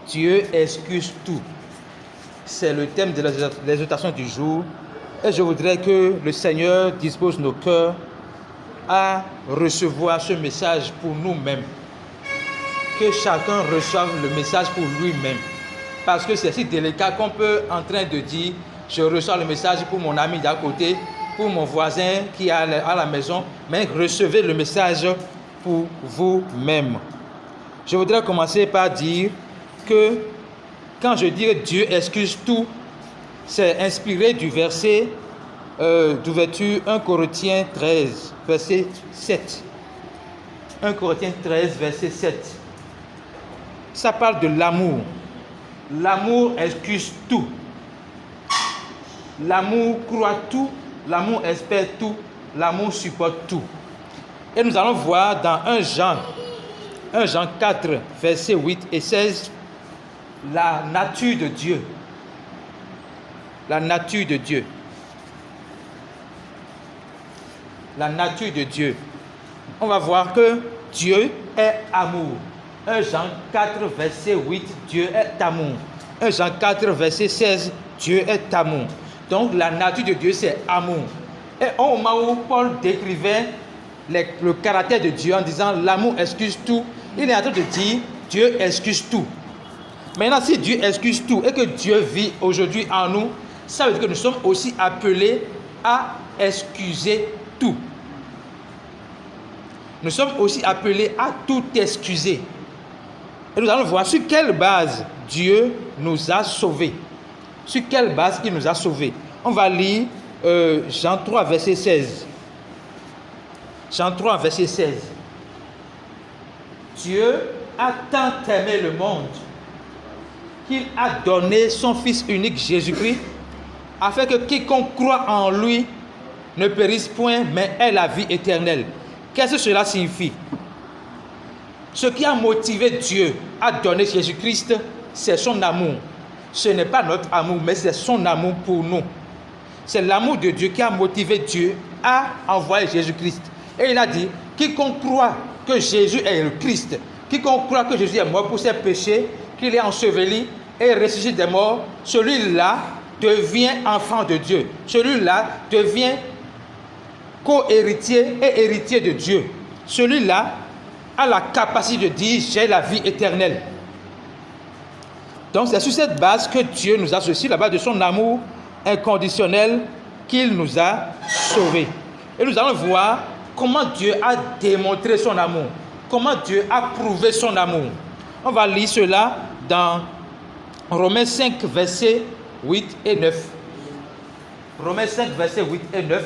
Dieu excuse tout. C'est le thème de l'exhortation du jour. Et je voudrais que le Seigneur dispose nos cœurs à recevoir ce message pour nous-mêmes. Que chacun reçoive le message pour lui-même. Parce que c'est si délicat qu'on peut en train de dire « Je reçois le message pour mon ami d'à côté, pour mon voisin qui est à la maison. » Mais recevez le message pour vous-même. Je voudrais commencer par dire que quand je dis Dieu excuse tout, c'est inspiré du verset d'ouverture 1 Corinthiens 13, verset 7. 1 Corinthiens 13, verset 7. Ça parle de l'amour. L'amour excuse tout. L'amour croit tout. L'amour espère tout. L'amour supporte tout. Et nous allons voir dans 1 Jean 4, versets 8 et 16, la nature de Dieu. La nature de Dieu. La nature de Dieu. On va voir que Dieu est amour. 1 Jean 4, verset 8, Dieu est amour. 1 Jean 4, verset 16, Dieu est amour. Donc la nature de Dieu, c'est amour. Et au moment où Paul décrivait le caractère de Dieu en disant l'amour excuse tout, il est en train de dire Dieu excuse tout. Maintenant, si Dieu excuse tout et que Dieu vit aujourd'hui en nous, ça veut dire que nous sommes aussi appelés à excuser tout. Nous sommes aussi appelés à tout excuser. Et nous allons voir sur quelle base Dieu nous a sauvés. Sur quelle base il nous a sauvés. On va lire Jean 3, verset 16. Jean 3, verset 16. Dieu a tant aimé le monde qu'il a donné son Fils unique Jésus-Christ afin que quiconque croit en lui ne périsse point, mais ait la vie éternelle. Qu'est-ce que cela signifie? Ce qui a motivé Dieu à donner Jésus-Christ, c'est son amour. Ce n'est pas notre amour, mais c'est son amour pour nous. C'est l'amour de Dieu qui a motivé Dieu à envoyer Jésus-Christ. Et il a dit, quiconque croit que Jésus est le Christ, quiconque croit que Jésus est mort pour ses péchés, qu'il est enseveli et ressuscité des morts, celui-là devient enfant de Dieu. Celui-là devient co-héritier et héritier de Dieu. Celui-là a la capacité de dire « j'ai la vie éternelle ». Donc c'est sur cette base que Dieu nous a associés, la base de son amour inconditionnel, qu'il nous a sauvés. Et nous allons voir comment Dieu a démontré son amour, comment Dieu a prouvé son amour. On va lire cela dans Romains 5, versets 8 et 9. Romains 5, versets 8 et 9.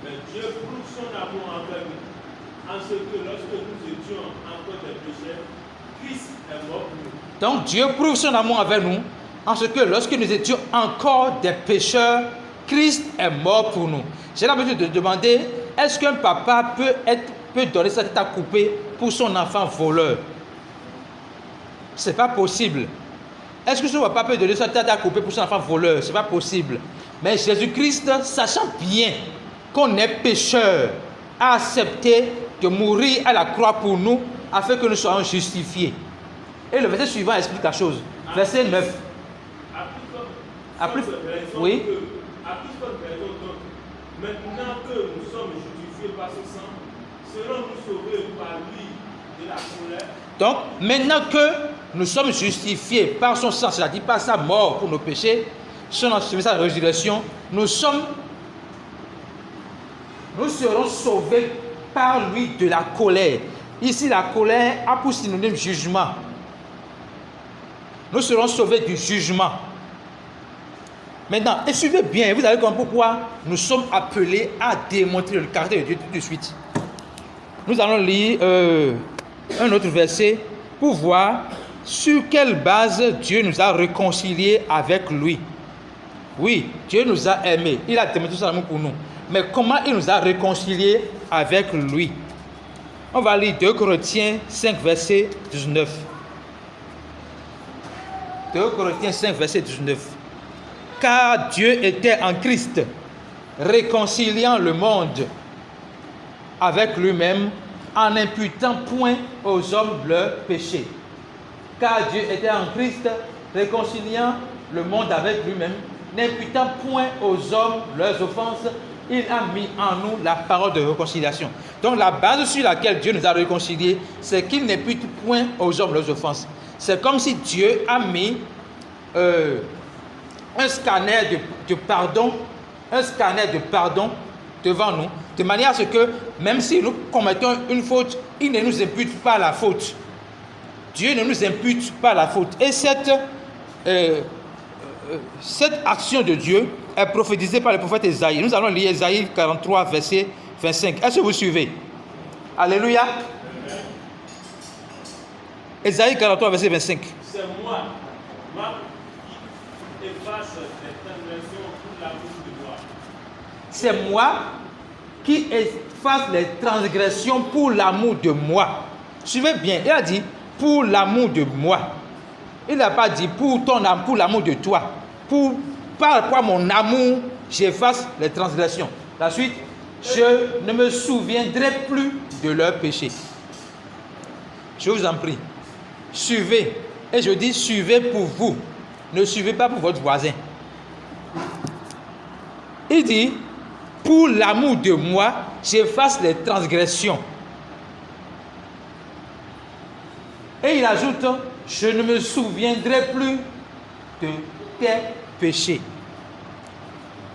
Mais Dieu prouve son amour envers nous, en ce que lorsque nous étions encore des pécheurs, Christ est mort pour nous. Donc Dieu prouve son amour envers nous, en ce que lorsque nous étions encore des pécheurs, Christ est mort pour nous. J'ai l'habitude de demander, est-ce qu'un papa peut donner sa tête à couper pour son enfant voleur? Ce n'est pas possible. Est-ce que ce papa peut donner sa tête à couper pour son enfant voleur? Ce n'est pas possible. Mais Jésus-Christ, sachant bien qu'on est pécheur, a accepté de mourir à la croix pour nous afin que nous soyons justifiés. Et le verset suivant explique la chose. Verset 9. Oui. Maintenant que nous sommes justifiés par ce sang, serons-nous sauvés par lui de la colère? Donc, maintenant que nous sommes justifiés par son sang, c'est-à-dire par sa mort pour nos péchés, sa résurrection, nous serons sauvés par lui de la colère. Ici, la colère a pour synonyme jugement. Nous serons sauvés du jugement. Maintenant, et suivez bien, vous allez comprendre pourquoi nous sommes appelés à démontrer le caractère de Dieu tout de suite. Nous allons lire un autre verset pour voir sur quelle base Dieu nous a réconciliés avec lui. Oui, Dieu nous a aimés, il a démontré son amour pour nous. Mais comment il nous a réconciliés avec lui? On va lire 2 Corinthiens 5, verset 19. 2 Corinthiens 5, verset 19. Car Dieu était en Christ, réconciliant le monde avec lui-même, en n'imputant point aux hommes leurs péchés. car Dieu était en Christ, réconciliant le monde avec lui-même, n'imputant point aux hommes leurs offenses, il a mis en nous la parole de réconciliation. Donc la base sur laquelle Dieu nous a réconciliés, c'est qu'il n'impute point aux hommes leurs offenses. C'est comme si Dieu a mis un scanner de pardon devant nous, de manière à ce que même si nous commettons une faute, il ne nous impute pas la faute. Dieu ne nous impute pas la faute. Et cette action de Dieu est prophétisée par le prophète Ésaïe. Nous allons lire Ésaïe 43, verset 25. Est-ce que vous suivez? Alléluia. Ésaïe 43, verset 25. C'est moi qui efface les transgressions pour l'amour de moi. C'est moi qui efface les transgressions pour l'amour de moi. Suivez bien, il a dit pour l'amour de moi. Il n'a pas dit pour l'amour de toi. Par quoi mon amour, j'efface les transgressions. La suite, je ne me souviendrai plus de leurs péchés. Je vous en prie, suivez. Et je dis suivez pour vous. Ne suivez pas pour votre voisin. Il dit, pour l'amour de moi, j'efface les transgressions. Et il ajoute, je ne me souviendrai plus de tes péchés.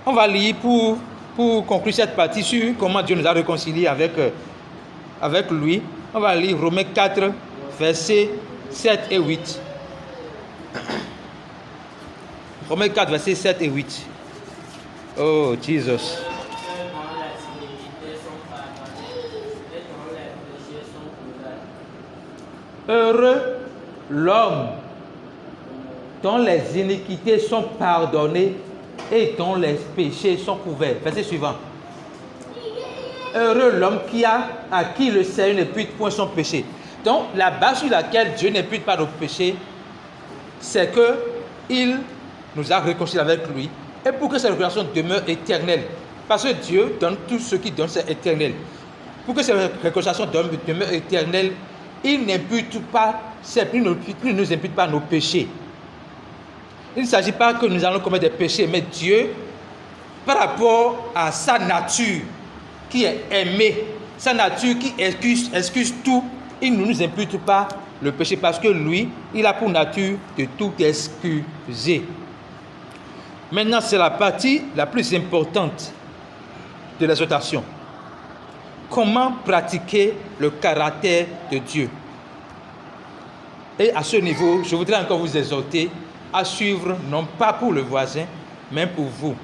On va lire pour conclure cette partie sur comment Dieu nous a réconciliés avec lui. On va lire Romains 4, versets 7 et 8. Romains 4, versets 7 et 8. Oh, Jesus. Heureux l'homme dont les iniquités sont pardonnées et dont les péchés sont couverts. Verset suivant. Heureux l'homme à qui le Seigneur n'impute point son péché. Donc, la base sur laquelle Dieu n'impute pas nos péchés, c'est qu'il nous a réconciliés avec lui. Et pour que cette réconciliation demeure éternelle, parce que Dieu donne tout ce qu'il donne, c'est éternel. Pour que cette réconciliation demeure éternelle, il ne nous impute pas nos péchés. Il ne s'agit pas que nous allons commettre des péchés, mais Dieu, par rapport à sa nature qui est aimée, sa nature qui excuse tout, il ne nous impute pas le péché parce que lui, il a pour nature de tout excuser. Maintenant, c'est la partie la plus importante de l'exhortation. Comment pratiquer le caractère de Dieu? Et à ce niveau, je voudrais encore vous exhorter à suivre, non pas pour le voisin, mais pour vous.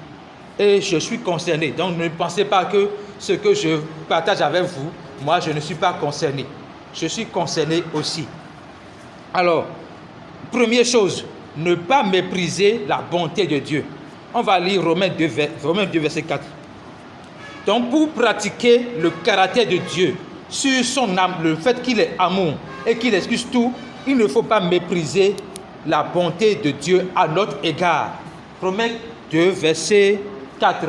Et je suis concerné. Donc ne pensez pas que ce que je partage avec vous, moi je ne suis pas concerné. Je suis concerné aussi. Alors, première chose, ne pas mépriser la bonté de Dieu. On va lire Romains 2, verset 4. Donc pour pratiquer le caractère de Dieu sur son âme, le fait qu'il est amour et qu'il excuse tout, il ne faut pas mépriser la bonté de Dieu à notre égard. Romains 2, verset 4.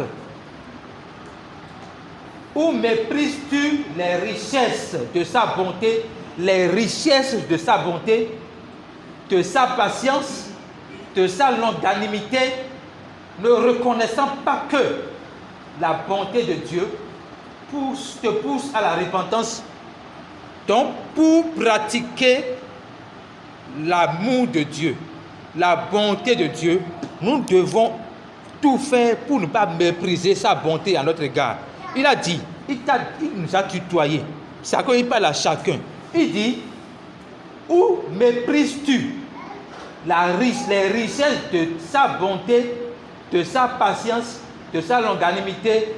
Ou méprises-tu les richesses de sa bonté, les richesses de sa bonté, de sa patience, de sa longanimité, ne reconnaissant pas que la bonté de Dieu te pousse à la repentance. Donc, pour pratiquer l'amour de Dieu, la bonté de Dieu, nous devons tout faire pour ne pas mépriser sa bonté à notre égard. Il a dit, il nous a tutoyés. C'est à quoi il parle à chacun. Il dit, où méprises-tu les richesses de sa bonté, de sa patience, de sa longanimité,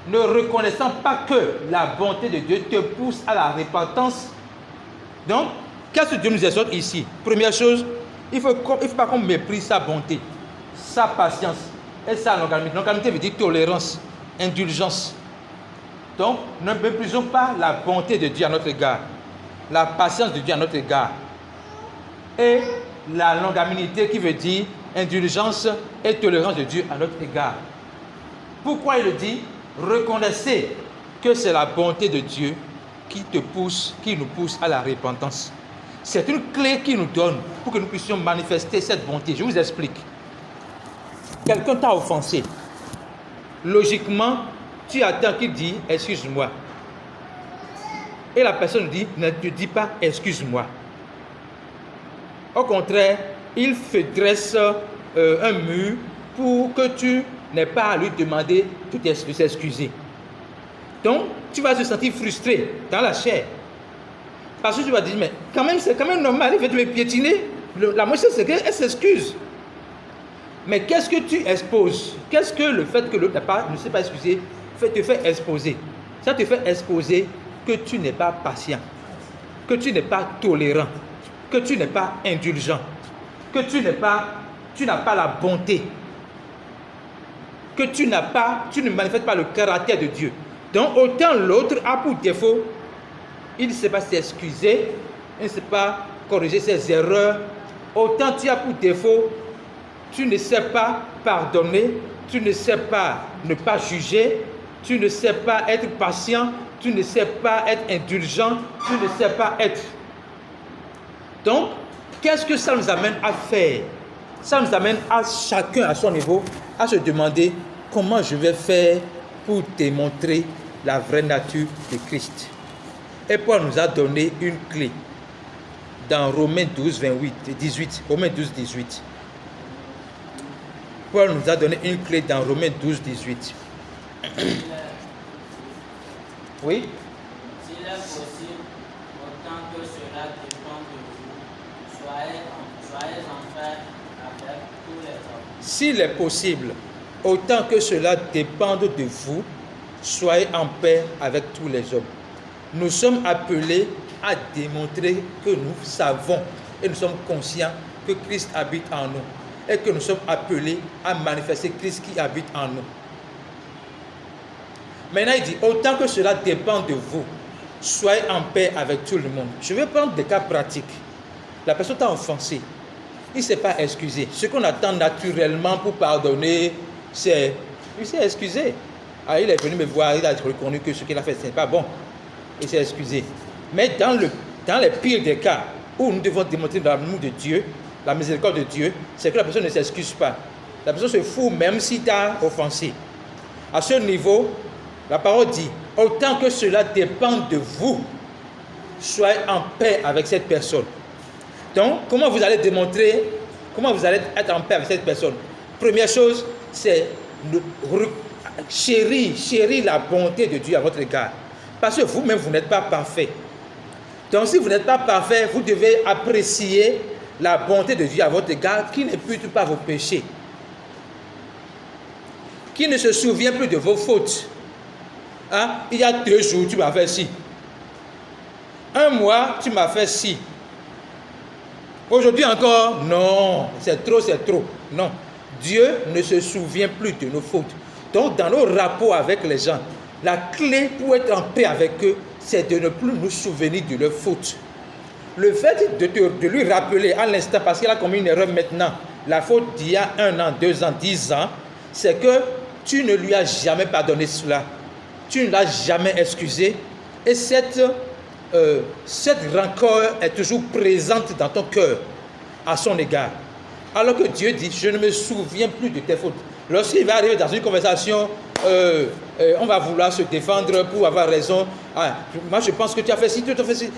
ne reconnaissant pas que la bonté de Dieu te pousse à la repentance? Donc, qu'est-ce que Dieu nous exhorte ici? Première chose, il ne faut pas qu'on méprise sa bonté, sa patience et sa longanimité. Longanimité veut dire tolérance, indulgence. Donc, ne méprisons pas la bonté de Dieu à notre égard, la patience de Dieu à notre égard, et la longanimité qui veut dire indulgence et tolérance de Dieu à notre égard. Pourquoi il le dit? Reconnaissez que c'est la bonté de Dieu qui nous pousse à la repentance. C'est une clé qu'il nous donne pour que nous puissions manifester cette bonté. Je vous explique. Quelqu'un t'a offensé. Logiquement, tu attends qu'il dise « excuse-moi ». Et la personne dit « ne te dis pas « excuse-moi ». Au contraire, il te dresse un mur pour que tu n'aies pas à lui demander de s'excuser. Donc, tu vas te sentir frustré dans la chair. Parce que tu vas dire, mais quand même, c'est quand même normal, il veut te me piétiner. La moitié, c'est qu'elle s'excuse. Mais qu'est-ce que tu exposes? Qu'est-ce que le fait que l'autre ne s'est pas excusé te fait exposer? Ça te fait exposer que tu n'es pas patient, que tu n'es pas tolérant, que tu n'es pas indulgent, que tu n'as pas la bonté, que tu ne manifestes pas le caractère de Dieu. Donc, autant l'autre a pour défaut, il ne sait pas s'excuser, il ne sait pas corriger ses erreurs, autant tu as pour défaut, tu ne sais pas pardonner, tu ne sais pas ne pas juger, tu ne sais pas être patient, tu ne sais pas être indulgent, tu ne sais pas être. Donc, qu'est-ce que ça nous amène à faire? Ça nous amène à chacun à son niveau à se demander comment je vais faire pour démontrer la vraie nature de Christ. Et Paul nous a donné une clé dans Romains 12, 18. Romains 12, 18. Paul nous a donné une clé dans Romains 12, 18. Oui? S'il est possible, autant que cela dépend de vous, soyez en paix avec tous les hommes. S'il est possible, autant que cela dépende de vous, soyez en paix avec tous les hommes. Nous sommes appelés à démontrer que nous savons et nous sommes conscients que Christ habite en nous et que nous sommes appelés à manifester Christ qui habite en nous. Maintenant, il dit, autant que cela dépend de vous, soyez en paix avec tout le monde. Je vais prendre des cas pratiques. La personne t'a offensé. Il ne s'est pas excusé. Ce qu'on attend naturellement pour pardonner, c'est... Il s'est excusé. Ah, il est venu me voir, il a reconnu que ce qu'il a fait, ce n'est pas bon. Il s'est excusé. Mais dans les pires des cas, où nous devons démontrer l'amour de Dieu, la miséricorde de Dieu, c'est que la personne ne s'excuse pas. La personne se fout même si tu as offensé. À ce niveau, la parole dit, autant que cela dépend de vous, soyez en paix avec cette personne. Donc, comment vous allez démontrer, comment vous allez être en paix avec cette personne? Première chose, c'est chérir la bonté de Dieu à votre égard. Parce que vous-même, vous n'êtes pas parfait. Donc, si vous n'êtes pas parfait, vous devez apprécier la bonté de Dieu à votre égard qui n'impute pas vos péchés, qui ne se souvient plus de vos fautes. Hein? Il y a 2 jours, tu m'as fait ci. 1 mois, tu m'as fait ci. Aujourd'hui encore, non, c'est trop, c'est trop. Non, Dieu ne se souvient plus de nos fautes. Donc, dans nos rapports avec les gens, la clé pour être en paix avec eux, c'est de ne plus nous souvenir de leurs fautes. Le fait de lui rappeler à l'instant, parce qu'il a commis une erreur maintenant, la faute d'il y a 1 an, 2 ans, 10 ans, c'est que tu ne lui as jamais pardonné cela. Tu ne l'as jamais excusé. Et cette rancœur est toujours présente dans ton cœur à son égard. Alors que Dieu dit, je ne me souviens plus de tes fautes. Lorsqu'il va arriver dans une conversation, on va vouloir se défendre pour avoir raison. Ah, moi, je pense que tu as fait ci, tu as fait ci.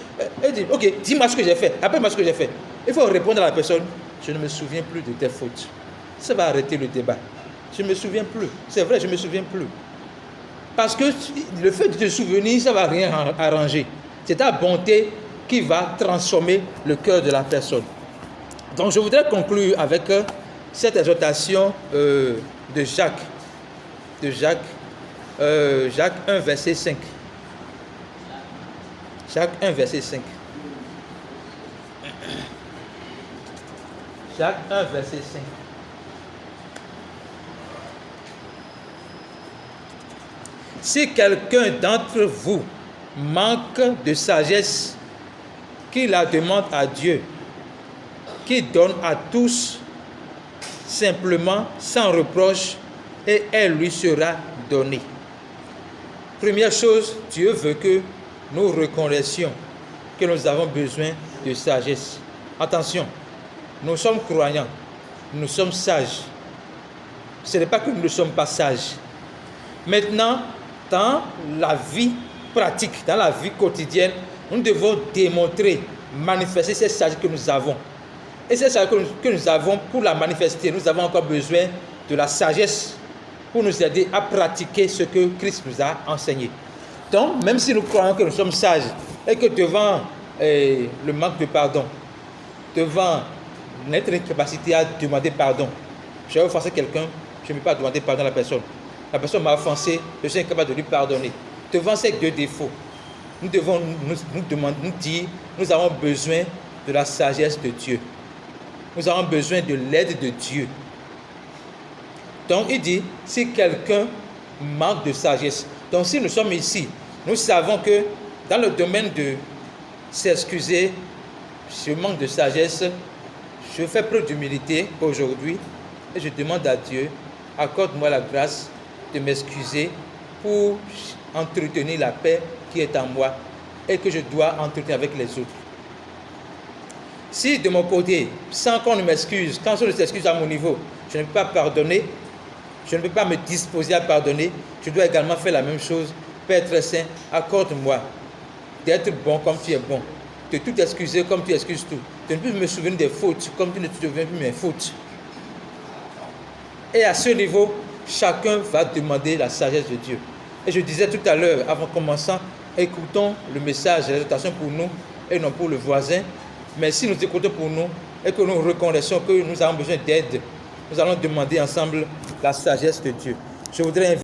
Il dit, ok, dis-moi ce que j'ai fait. Appelle-moi ce que j'ai fait. Il faut répondre à la personne, je ne me souviens plus de tes fautes. Ça va arrêter le débat. Je ne me souviens plus. C'est vrai, je ne me souviens plus. Parce que le fait de te souvenir, ça ne va rien arranger. C'est ta bonté qui va transformer le cœur de la personne. Donc, je voudrais conclure avec cette exhortation de Jacques. Jacques 1, verset 5. Jacques 1, verset 5. Jacques 1, verset 5. Si quelqu'un d'entre vous manque de sagesse, qu'il la demande à Dieu, qui donne à tous simplement, sans reproche, et elle lui sera donnée. Première chose, Dieu veut que nous reconnaissions que nous avons besoin de sagesse. Attention, nous sommes croyants, nous sommes sages. Ce n'est pas que nous ne sommes pas sages. Maintenant, dans la vie pratique, dans la vie quotidienne, nous devons démontrer, manifester cette sagesse que nous avons. Et cette sagesse que nous avons, pour la manifester, nous avons encore besoin de la sagesse pour nous aider à pratiquer ce que Christ nous a enseigné. Donc, même si nous croyons que nous sommes sages et que devant le manque de pardon, devant notre incapacité à demander pardon, je vais offenser quelqu'un, je ne peux pas demander pardon à la personne. La personne m'a offensé, je suis incapable de lui pardonner. Devant ces deux défauts, nous devons nous dire, nous avons besoin de la sagesse de Dieu. Nous avons besoin de l'aide de Dieu. Donc il dit, si quelqu'un manque de sagesse, donc si nous sommes ici, nous savons que dans le domaine de s'excuser, je manque de sagesse, je fais preuve d'humilité aujourd'hui et je demande à Dieu, accorde-moi la grâce de m'excuser pour entretenir la paix qui est en moi et que je dois entretenir avec les autres. Si de mon côté, sans qu'on ne m'excuse, quand on ne s'excuse à mon niveau, je ne peux pas pardonner, je ne peux pas me disposer à pardonner, je dois également faire la même chose. Père très saint, accorde-moi d'être bon comme tu es bon, de tout excuser comme tu excuses tout, de ne plus me souvenir des fautes comme tu ne te souviens plus de mes fautes. Et à ce niveau, chacun va demander la sagesse de Dieu. Et je disais tout à l'heure, avant commençant, écoutons le message, l'exhortation pour nous et non pour le voisin. Mais si nous écoutons pour nous et que nous reconnaissons que nous avons besoin d'aide, nous allons demander ensemble la sagesse de Dieu. Je voudrais